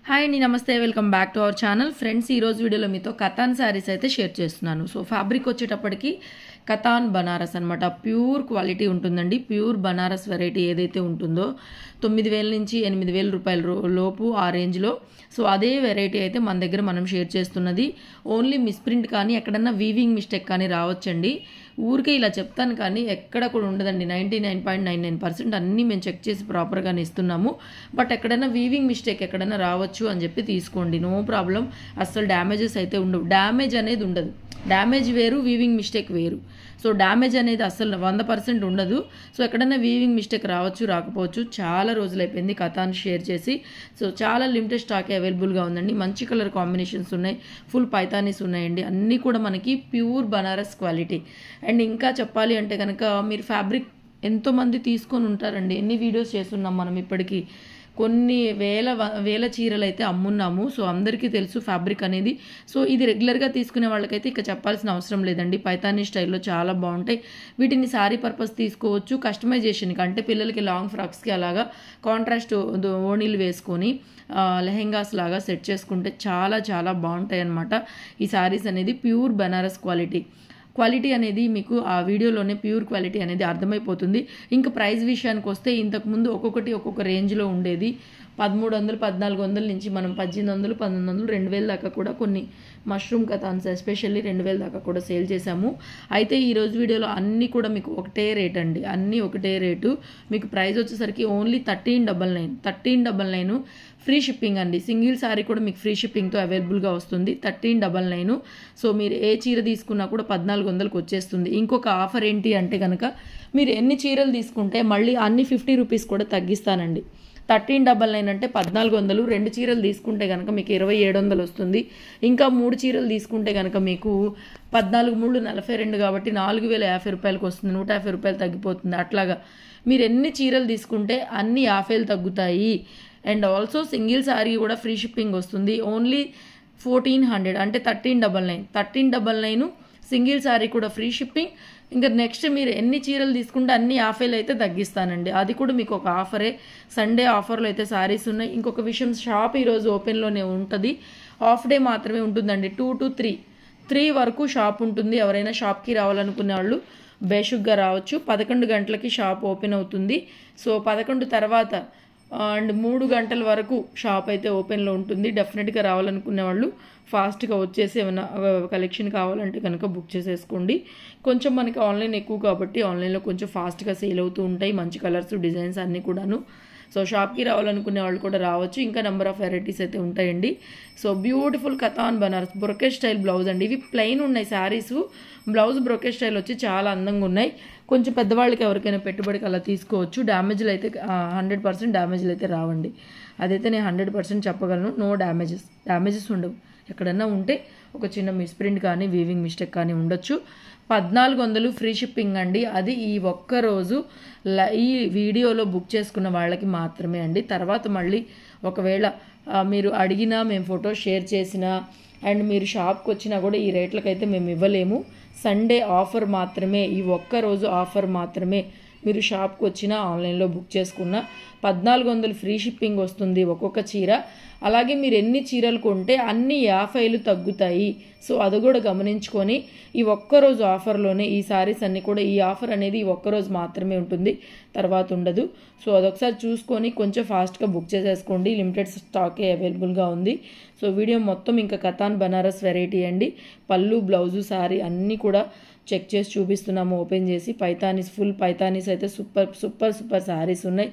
Hi అండి, నమస్తే, welcome back to our channel. Friends, ఈరోజు వీడియోలో మీతో కతాన్ శారీస్ అయితే షేర్ చేస్తున్నాను. సో ఫ్యాబ్రిక్ వచ్చేటప్పటికి కతాన్ బనారస్ అనమాట. ప్యూర్ క్వాలిటీ ఉంటుందండి. ప్యూర్ బనారస్ వెరైటీ ఏదైతే ఉంటుందో 9,000 నుంచి 8,000 రూపాయల లోపు ఆ రేంజ్లో. సో అదే వెరైటీ అయితే మన దగ్గర మనం షేర్ చేస్తున్నది. ఓన్లీ మిస్ప్రింట్ కానీ ఎక్కడన్నా వీవింగ్ మిస్టేక్ కానీ రావచ్చండి. ఊరికే ఇలా చెప్తాను కానీ ఎక్కడ కూడా ఉండదండి. 99.99% అన్నీ మేము చెక్ చేసి ప్రాపర్గానే ఇస్తున్నాము. బట్ ఎక్కడైనా వీవింగ్ మిస్టేక్ ఎక్కడైనా రావచ్చు అని చెప్పి తీసుకోండి, నో ప్రాబ్లం. అస్సలు డ్యామేజెస్ అయితే ఉండవు. డ్యామేజ్ అనేది ఉండదు. డ్యామేజ్ వేరు, వీవింగ్ మిస్టేక్ వేరు. సో డ్యామేజ్ అనేది అస్సలు 100% ఉండదు. సో ఎక్కడైనా వీవింగ్ మిస్టేక్ రావచ్చు, రాకపోవచ్చు. చాలా రోజులు అయిపోయింది కథాన్ షేర్ చేసి. సో చాలా లిమిటెడ్ స్టాక్ అవైలబుల్గా ఉందండి. మంచి కలర్ కాంబినేషన్స్ ఉన్నాయి, ఫుల్ పైతానీస్ ఉన్నాయండి. అన్నీ కూడా మనకి ప్యూర్ బనారస్ క్వాలిటీ. అండ్ ఇంకా చెప్పాలి అంటే కనుక మీరు ఫ్యాబ్రిక్ ఎంతోమంది తీసుకొని ఉంటారండి. ఎన్ని వీడియోస్ చేస్తున్నాం మనం ఇప్పటికీ. కొన్ని వేల చీరలు అయితే అమ్మున్నాము. సో అందరికీ తెలుసు ఫ్యాబ్రిక్ అనేది. సో ఇది రెగ్యులర్గా తీసుకునే వాళ్ళకైతే ఇక చెప్పాల్సిన అవసరం లేదండి. పైతానీ స్టైల్లో చాలా బాగుంటాయి. వీటిని శారీ పర్పస్ తీసుకోవచ్చు, కస్టమైజేషన్కి అంటే పిల్లలకి లాంగ్ ఫ్రాక్స్కి అలాగా కాంట్రాస్ట్ ఓణీలు వేసుకొని లెహెంగాస్ లాగా సెట్ చేసుకుంటే చాలా చాలా బాగుంటాయి అన్నమాట. ఈ శారీస్ అనేది ప్యూర్ బనారస్ క్వాలిటీ అనేది మీకు ఆ వీడియోలోనే ప్యూర్ క్వాలిటీ అనేది అర్థమైపోతుంది. ఇంకా ప్రైస్ విషయానికి వస్తే ఇంతకుముందు ఒక్కొక్క రేంజ్లో ఉండేది. 1300, 1400 నుంచి మనం 1800, 1900, 2000 దాకా కూడా కొన్ని మష్రూమ్ కథాన్స్ ఎస్పెషల్లీ 2000 దాకా కూడా సేల్ చేశాము. అయితే ఈరోజు వీడియోలో అన్నీ కూడా మీకు ఒకటే రేట్ అండి. అన్నీ ఒకటే రేటు. మీకు ప్రైస్ వచ్చేసరికి ఓన్లీ 1399 ఫ్రీ షిప్పింగ్ అండి. సింగిల్ శారీ కూడా మీకు ఫ్రీ షిప్పింగ్తో అవైలబుల్గా వస్తుంది. 1399. సో మీరు ఏ చీర తీసుకున్నా కూడా 1400కి వచ్చేస్తుంది. ఇంకొక ఆఫర్ ఏంటి అంటే కనుక మీరు ఎన్ని చీరలు తీసుకుంటే మళ్ళీ అన్ని 50 రూపీస్ కూడా తగ్గిస్తానండి. 1399 అంటే 1400. 2 చీరలు తీసుకుంటే కనుక మీకు 2700 వస్తుంది. ఇంకా 3 చీరలు తీసుకుంటే కనుక మీకు 14 3 42 కాబట్టి 4050 రూపాయలకు వస్తుంది. 150 రూపాయలు తగ్గిపోతుంది. అట్లాగా మీరు ఎన్ని చీరలు తీసుకుంటే అన్ని 50 తగ్గుతాయి. అండ్ ఆల్సో సింగిల్ శారీ కూడా ఫ్రీ షిప్పింగ్ వస్తుంది. ఓన్లీ 1400 అంటే 1399 సింగిల్ శారీ కూడా ఫ్రీ షిప్పింగ్. ఇంకా నెక్స్ట్ మీరు ఎన్ని చీరలు తీసుకుంటే అన్ని 50 అయితే తగ్గిస్తానండి. అది కూడా మీకు ఒక ఆఫరే. సండే ఆఫర్లో అయితే శారీస్ ఉన్నాయి. ఇంకొక విషయం, షాప్ ఈరోజు ఓపెన్లోనే ఉంటుంది. హాఫ్ డే మాత్రమే ఉంటుందండి. 2 to 3 వరకు షాప్ ఉంటుంది. ఎవరైనా షాప్కి రావాలనుకునే వాళ్ళు బేషుగ్గా రావచ్చు. 11 గంటలకి షాప్ ఓపెన్ అవుతుంది. సో 11 తర్వాత అండ్ 3 గంటల వరకు షాప్ అయితే ఓపెన్లో ఉంటుంది. డెఫినెట్గా రావాలనుకునే వాళ్ళు ఫాస్ట్గా వచ్చేసి ఏమైనా కలెక్షన్ కావాలంటే కనుక బుక్ చేసేసుకోండి. కొంచెం మనకి ఆన్లైన్ ఎక్కువ కాబట్టి ఆన్లైన్లో కొంచెం ఫాస్ట్గా సేల్ అవుతూ ఉంటాయి. మంచి కలర్స్, డిజైన్స్ అన్నీ కూడాను. సో షాప్కి రావాలనుకునే వాళ్ళు కూడా రావచ్చు. ఇంకా నెంబర్ ఆఫ్ వెరైటీస్ అయితే ఉంటాయండి. So beautiful Katan Banaras brocade style blouse అండి. ఇవి ప్లెయిన్ ఉన్నాయి శారీస్. బ్లౌజ్ బ్రొకెట్ స్టైల్ వచ్చి చాలా అందంగా ఉన్నాయి. కొంచెం పెద్దవాళ్ళకి ఎవరికైనా పెట్టుబడికి అలా తీసుకోవచ్చు. డ్యామేజ్లు అయితే 100% డ్యామేజ్లు అయితే రావండి. అదైతే నేను 100% చెప్పగలను. నో డ్యామేజెస్ ఉండవు. ఎక్కడన్నా ఉంటే ఒక చిన్న మిస్ప్రింట్ కానీ వీవింగ్ మిస్టేక్ కానీ ఉండొచ్చు. 1400 ఫ్రీ షిప్పింగ్ అండి. అది ఈ ఒక్కరోజు ఈ వీడియోలో బుక్ చేసుకున్న వాళ్ళకి మాత్రమే అండి. తర్వాత మళ్ళీ ఒకవేళ మీరు అడిగినా, మేము ఫోటో షేర్ చేసినా అండ్ మీరు షాప్కి వచ్చినా కూడా ఈ రేట్లకైతే మేము ఇవ్వలేము. సండే ఆఫర్ మాత్రమే, ఈ ఒక్కరోజు ఆఫర్ మాత్రమే. మీరు షాప్కి వచ్చినా ఆన్లైన్లో బుక్ చేసుకున్నా 1400 ఫ్రీ షిప్పింగ్ వస్తుంది ఒక్కొక్క చీర. అలాగే మీరు ఎన్ని చీరలు కొంటే అన్ని 50 తగ్గుతాయి. సో అది కూడా గమనించుకొని ఈ ఒక్కరోజు ఆఫర్లోనే ఈ శారీస్ అన్నీ కూడా, ఈ ఆఫర్ అనేది ఈ ఒక్కరోజు మాత్రమే ఉంటుంది, తర్వాత ఉండదు. సో అదొకసారి చూసుకొని కొంచెం ఫాస్ట్గా బుక్ చేసేసుకోండి. లిమిటెడ్ స్టాకే అవైలబుల్గా ఉంది. సో వీడియో మొత్తం ఇంకా కథాన్ బనారస్ వెరైటీ అండి. పళ్ళు, బ్లౌజు, శారీ అన్నీ కూడా చెక్ చేసి చూపిస్తున్నాము ఓపెన్ చేసి. పైతానీస్, ఫుల్ పైతానీస్ అయితే సూపర్ శారీస్ ఉన్నాయి.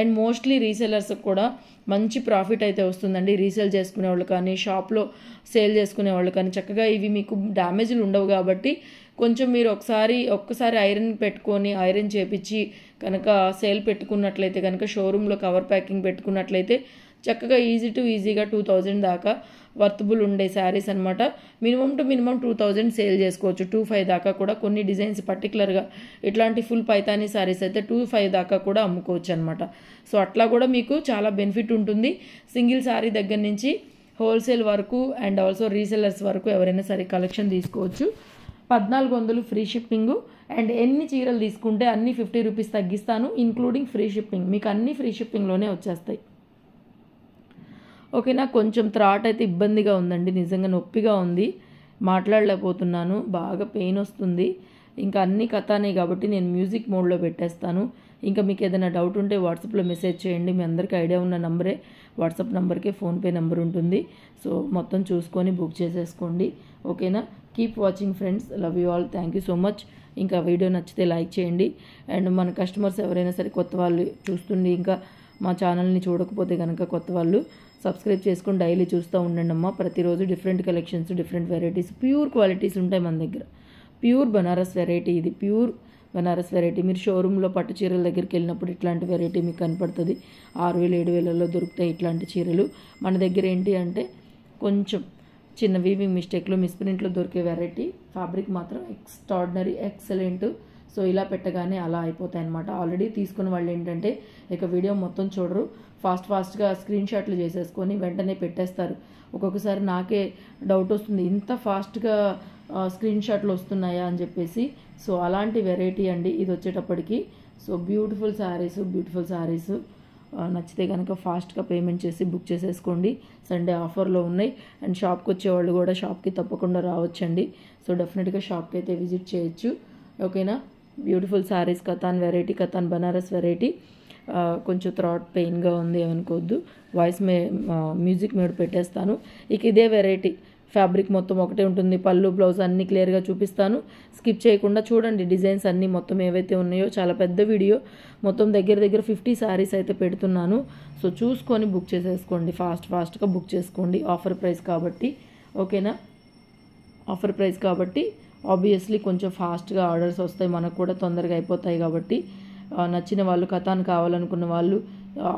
అండ్ మోస్ట్లీ రీసెలర్స్కి కూడా మంచి ప్రాఫిట్ అయితే వస్తుందండి. రీసేల్ చేసుకునే వాళ్ళు కానీ, షాప్లో సేల్ చేసుకునే వాళ్ళు కానీ చక్కగా ఇవి మీకు డ్యామేజ్లు ఉండవు కాబట్టి కొంచెం మీరు ఒక్కసారి ఐరన్ పెట్టుకొని ఐరన్ చేపించి కనుక సేల్ పెట్టుకున్నట్లయితే కనుక, షోరూంలో కవర్ ప్యాకింగ్ పెట్టుకున్నట్లయితే చక్కగా ఈజీగా 2000 దాకా వర్తబుల్ ఉండే శారీస్ అనమాట. మినిమం 2000 సేల్ చేసుకోవచ్చు. 25 దాకా కూడా కొన్ని డిజైన్స్ పర్టికులర్గా ఇట్లాంటి ఫుల్ పైతానీ శారీస్ అయితే 25 దాకా కూడా అమ్ముకోవచ్చు అనమాట. సో అట్లా కూడా మీకు చాలా బెనిఫిట్ ఉంటుంది. సింగిల్ శారీ దగ్గర నుంచి హోల్సేల్ వరకు అండ్ ఆల్సో రీసెలర్స్ వరకు ఎవరైనా సరే కలెక్షన్ తీసుకోవచ్చు. 1400 ఫ్రీ షిప్పింగు. అండ్ ఎన్ని చీరలు తీసుకుంటే అన్ని 50 రూపీస్ తగ్గిస్తాను, ఇంక్లూడింగ్ ఫ్రీ షిప్పింగ్. మీకు అన్ని ఫ్రీ షిప్పింగ్లోనే వచ్చేస్తాయి. ఓకేనా. కొంచెం త్రాట్ అయితే ఇబ్బందిగా ఉందండి, నిజంగా నొప్పిగా ఉంది, మాట్లాడలేకపోతున్నాను, బాగా పెయిన్ వస్తుంది. ఇంకా అన్ని కథానే కాబట్టి నేను మ్యూజిక్ మోడ్లో పెట్టేస్తాను. ఇంకా మీకు ఏదైనా డౌట్ ఉంటే వాట్సాప్లో మెసేజ్ చేయండి. మీ అందరికీ ఐడియా ఉన్న నంబరే, వాట్సాప్ నెంబర్కే ఫోన్పే నెంబర్ ఉంటుంది. సో మొత్తం చూసుకొని బుక్ చేసేసుకోండి. ఓకేనా. Keep watching friends, love you all, thank you so much. ఇంకా వీడియో నచ్చితే లైక్ చేయండి. అండ్ మన కస్టమర్స్ ఎవరైనా సరే కొత్త వాళ్ళు చూస్తుండి ఇంకా మా ఛానల్ని చూడకపోతే కనుక కొత్త వాళ్ళు సబ్స్క్రైబ్ చేసుకొని డైలీ చూస్తూ ఉండండి అమ్మ. ప్రతిరోజు different collections, different varieties, pure qualities ఉంటాయి మన దగ్గర. ప్యూర్ బనారస్ వెరైటీ, ఇది ప్యూర్ బనారస్ వెరైటీ. మీరు షోరూంలో పట్టు చీరల దగ్గరికి వెళ్ళినప్పుడు ఇట్లాంటి వెరైటీ మీకు కనపడుతుంది. 6,000-7,000లో దొరుకుతాయి ఇట్లాంటి చీరలు. మన దగ్గర ఏంటి అంటే కొంచెం చిన్న వీవింగ్ మిస్టేక్లో మిస్ప్రింట్లో దొరికే వెరైటీ. ఫ్యాబ్రిక్ మాత్రం ఎక్స్ట్రాడినరీ, ఎక్సలెంట్. సో ఇలా పెట్టగానే అలా అయిపోతాయి అన్నమాట. ఆల్రెడీ తీసుకున్న వాళ్ళు ఏంటంటే ఇక వీడియో మొత్తం చూడరు, ఫాస్ట్గా స్క్రీన్ షాట్లు చేసేసుకొని వెంటనే పెట్టేస్తారు. ఒక్కొక్కసారి నాకే డౌట్ వస్తుంది, ఇంత ఫాస్ట్గా స్క్రీన్ షాట్లు వస్తున్నాయా అని చెప్పేసి. సో అలాంటి వెరైటీ అండి ఇది వచ్చేటప్పటికి. సో బ్యూటిఫుల్ శారీస్ నచ్చితే కనుక ఫాస్ట్గా పేమెంట్ చేసి బుక్ చేసేసుకోండి. సండే ఆఫర్లో ఉన్నాయి. అండ్ షాప్కి వచ్చేవాళ్ళు కూడా షాప్కి తప్పకుండా రావచ్చండి. సో డెఫినెట్గా షాప్కి అయితే విజిట్ చేయొచ్చు. ఓకేనా. Beautiful saris, Katan variety, Katan Banaras variety. కొంచెం థ్రాట్ పెయిన్గా ఉంది ఏమనుకోవద్దు, వాయిస్ మ్యూజిక్ మీద పెట్టేస్తాను. ఇక ఇదే వెరైటీ ఫ్యాబ్రిక్ మొత్తం ఒకటే ఉంటుంది. పళ్ళు, బ్లౌజ్ అన్నీ క్లియర్గా చూపిస్తాను, స్కిప్ చేయకుండా చూడండి. డిజైన్స్ అన్నీ మొత్తం ఏవైతే ఉన్నాయో, చాలా పెద్ద వీడియో, మొత్తం దగ్గర 50 శారీస్ అయితే పెడుతున్నాను. సో చూసుకొని బుక్ చేసేసుకోండి, ఫాస్ట్గా బుక్ చేసుకోండి. ఆఫర్ ప్రైస్ కాబట్టి. ఓకేనా. ఆఫర్ ప్రైస్ కాబట్టి ఆబ్వియస్లీ కొంచెం ఫాస్ట్గా ఆర్డర్స్ వస్తాయి, మనకు కూడా తొందరగా అయిపోతాయి. కాబట్టి నచ్చిన వాళ్ళు, కథాన్ కావాలనుకున్న వాళ్ళు,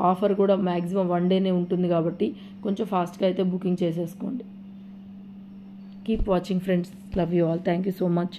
ఆఫర్ కూడా మ్యాక్సిమం 1 డేనే ఉంటుంది కాబట్టి కొంచెం ఫాస్ట్గా అయితే బుకింగ్ చేసేసుకోండి. Keep watching friends, love you all, thank you so much.